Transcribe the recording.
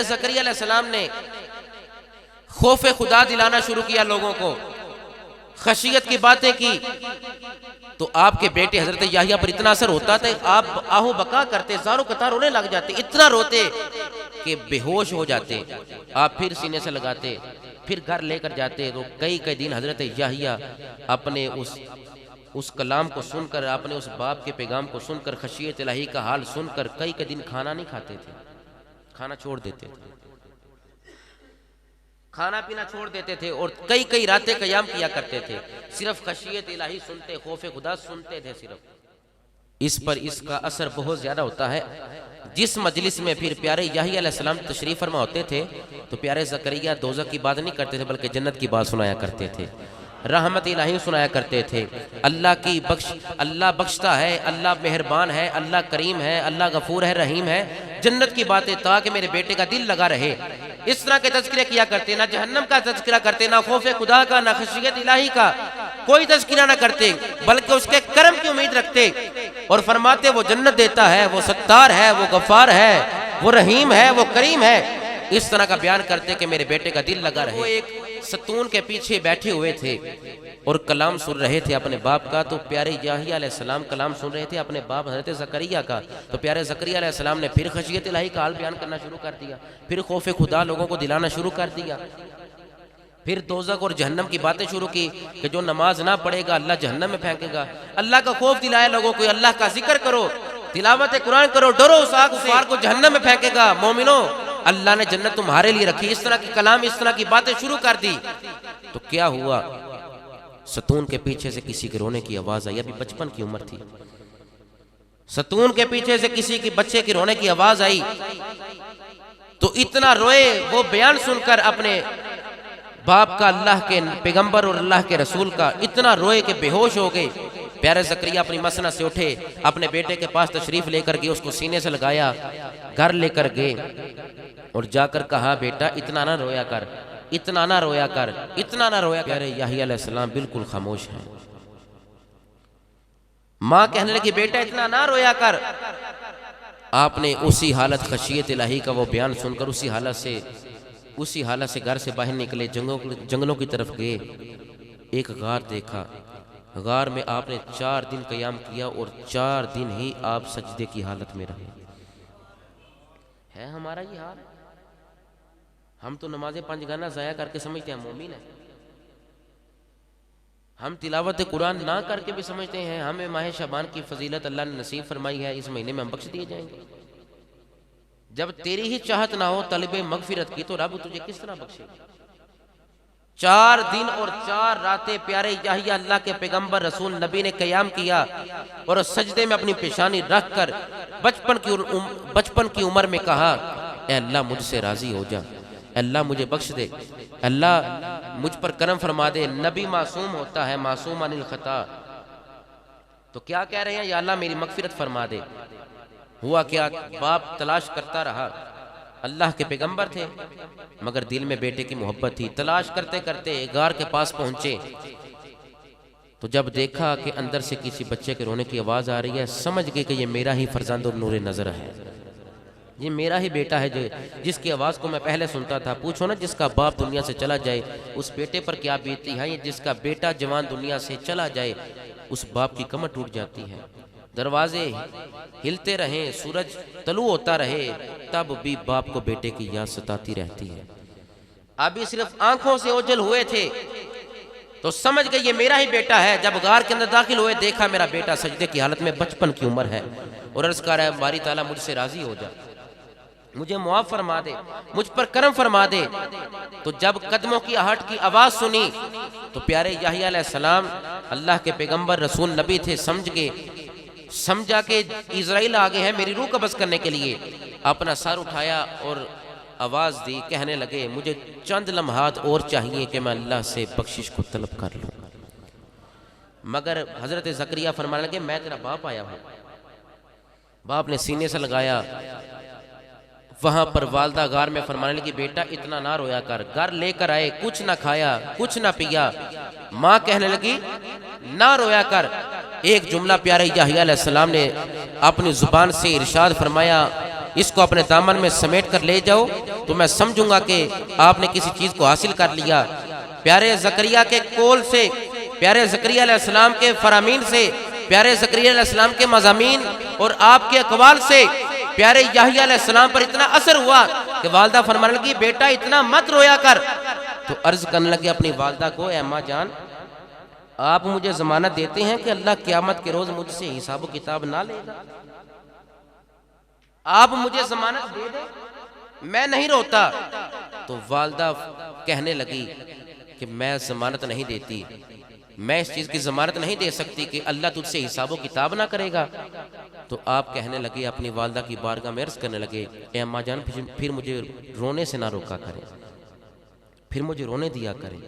प्यारे ज़करिया अलैहिस्सलाम ने खौफ खुदा दिलाना शुरू किया लोगों को, खशियत की बातें की, तो आपके बेटे हजरत याहिया पर इतना असर होता था, आप आहो बका करते, ज़ारो कतार रोने लग जाते, इतना रोते कि बेहोश हो जाते। आप फिर सीने से लगाते, फिर घर लेकर जाते, तो कई कई दिन हजरत याहिया अपने उस कलाम को सुनकर, अपने उस बाप के पैगाम को सुनकर, खशियत इलाही का हाल सुनकर कई कई दिन खाना नहीं खाते थे, खाना छोड़ देते थे, खाना पीना छोड़ देते थे, और कई कई रातें क़याम किया करते थे, सिर्फ खशियत इलाही सुनते, खौफ खुदा सुनते थे सिर्फ। इस पर इसका असर बहुत ज़्यादा होता है। जिस मजलिस में फिर प्यारे याहिया अलैहिस्सलाम तशरीफ़ फरमा होते थे, तो प्यारे ज़करिया दोज़ख की बात नहीं करते थे, बल्कि जन्नत की बात सुनाया करते थे, रहमत इलाही सुनाया करते थे। अल्लाह बख्शता है, अल्लाह मेहरबान है, अल्लाह करीम है, अल्लाह गफूर है, रहीम है, जन्नत की बातें, ताकि मेरे बेटे का दिल लगा रहे। इस तरह के तज़किरे किया करते, ना जहन्नम का तज़किरा करते, ना खौफ खुदा का, ना खशियत इलाही का कोई तज़किरा ना करते, बल्कि उसके करम की उम्मीद रखते और फरमाते वो जन्नत देता है, वो सत्तार है, वो गफ़ार है, वो रहीम है, वो करीम है। इस तरह का बयान करते कि मेरे बेटे का दिल लगा रहे। वो एक सतून के पीछे बैठे हुए थे और कलाम सुन रहे थे अपने बाप का। तो प्यारे याहिया अलैहिस्सलाम कलाम सुन रहे थे अपने बाप हज़रत ज़करिया का। तो प्यारे ज़करिया अलैहिस्सलाम ने फिर खशियत इलाही का हाल बयान करना शुरू कर दिया, फिर खौफ खुदा लोगों को दिलाना शुरू कर दिया, फिर दोज़ख और जहन्नम की बातें शुरू की कि जो नमाज ना पढ़ेगा अल्लाह जहन्नम में फेंकेगा। अल्लाह का खौफ दिलाया लोगों को, अल्लाह का जिक्र करो, तिलावत कुरान करो, डरो उस आग कुफार को जहन्नम में फेंकेगा, मोमिनो अल्लाह ने जन्नत तुम्हारे लिए रखी। इस तरह की कलाम, इस तरह की बातें शुरू कर दी। तो क्या हुआ, सतून के पीछे से किसी के रोने की आवाज आई। अभी बचपन की उम्र थी, सतून के पीछे से किसी के बच्चे की रोने की आवाज आई, तो इतना रोए वो बयान सुनकर अपने बाप का, अल्लाह के पैगंबर और अल्लाह के रसूल का, इतना रोए कि बेहोश हो गए। प्यारे ज़करिया अपनी मसनद से उठे, अपने बेटे के पास तशरीफ लेकर गए, उसको सीने से लगाया, घर लेकर गए और जाकर कहा, बेटा इतना ना रोया कर, इतना ना रोया कर, इतना ना रोया कर। प्यारे याहिया अलैहिस्सलाम बिल्कुल खामोश हैं। माँ कहने लगी, बेटा इतना ना रोया कर। आपने उसी हालत खशियत इलाही का वो बयान सुनकर उसी हालत से घर से बाहर निकले, जंगलों की तरफ गए। एक गार देखा, गार में आपने 4 दिन क़याम किया और 4 दिन ही आप सजदे की हालत में रहे। है हमारा ये हाल? हम तो नमाज़ें 5 गाना ज़ाया करके समझते हैं मोमिन है, हम तिलावत कुरान ना करके भी समझते हैं हमें माह शबान की फजीलत अल्लाह ने नसीब फरमाई है, इस महीने में हम बख्श दिए जाएंगे। जब तेरी ही चाहत ना हो तलबे मगफिरत की, तो रब तुझे किस तरह बख्शेगा। 4 दिन और 4 रातें प्यारे याहिया अल्लाह के पैगंबर रसूल नबी ने क़याम किया और सजदे में अपनी पेशानी रख कर बचपन की उम्र में कहा, ए अल्लाह मुझसे राजी हो जा, अल्लाह मुझे बख्श दे, अल्लाह मुझ पर करम फरमा दे। नबी मासूम होता है, मासूम अनिल खता। तो क्या कह रहे हैं, या अल्लाह मेरी मगफिरत फरमा दे। हुआ क्या, बाप तलाश करता रहा, अल्लाह के पैगंबर थे मगर दिल में बेटे की मोहब्बत थी। तलाश करते करते गार के पास पहुंचे, तो जब देखा कि अंदर से किसी बच्चे के रोने की आवाज़ आ रही है, समझ गए कि ये मेरा ही फरजंद और नूर नज़र है, ये मेरा ही बेटा है जिसकी आवाज़ को मैं पहले सुनता था। पूछो ना, जिसका बाप दुनिया से चला जाए उस बेटे पर क्या बीतती है, ये जिसका बेटा जवान दुनिया से चला जाए उस बाप की कमर टूट जाती है। दरवाजे हिलते रहें, सूरज तलू होता रहे, तब भी बाप को बेटे की याद सताती रहती है। अभी सिर्फ आंखों से ओझल हुए थे तो समझ गए ये मेरा ही बेटा है। जब गार के अंदर दाखिल हुए, देखा मेरा बेटा सजदे की हालत में, बचपन की उम्र है, और अर्ज कर रहा है, बारी ताला मुझसे राजी हो जा, मुझे मुआफ फरमा दे, मुझ पर करम फरमा दे। तो जब कदमों की आहट की आवाज सुनी तो प्यारे याहिया अलैहिस्सलाम अल्लाह के पैगंबर रसूल नबी थे, समझा कि इज़राइल आगे है मेरी रूह कब्ज़ करने के लिए। अपना सर उठाया और आवाज़ दी, कहने लगे, मुझे चंद लम्हात और चाहिए कि मैं अल्लाह से बख्शिश को तलब कर लूँ। मगर हज़रत ज़करिया फरमाने लगे, मैं तेरा बाप आया हूँ। बाप ने सीने से लगाया, वहाँ पर वालदा गार में फरमाने लगी, बेटा इतना ना रोया कर। घर लेकर आए, कुछ ना खाया, कुछ ना पिया। माँ कहने लगी, ना रोया कर। एक जुमला प्यारे याहिया अलैहिस्सलाम ने अपनी जुबान से इरशाद फरमाया, इसको अपने दामन में समेट कर ले जाओ तो मैं समझूंगा कि आपने किसी चीज को हासिल कर लिया। प्यारे ज़करिया के कोल से, प्यारे ज़करिया अलैहिस्सलाम के फरामीन से, प्यारे ज़करिया अलैहिस्सलाम के मज़ामीन और आपके अक़वाल से प्यारे याहिया अलैहिस्सलाम पर इतना असर हुआ कि वालदा फरमाने लगी बेटा इतना मत रोया कर। तो अर्ज करने लगे अपनी वालदा को, ए अम्मा जान आप मुझे जमानत देते हैं कि अल्लाह क़यामत के रोज मुझसे हिसाब किताब ना लेगा? आप मुझे जमानत दे दे, मैं नहीं रोता। तो वालदा कहने लगी कि मैं जमानत नहीं देती, मैं इस चीज की जमानत नहीं दे सकती कि अल्लाह तुझसे हिसाब किताब ना करेगा। तो आप कहने लगे, अपनी वालदा की बारगाह में अर्ज करने लगे, ए अम्मा जान फिर मुझे रोने से ना रोका करें, फिर मुझे रोने दिया करें।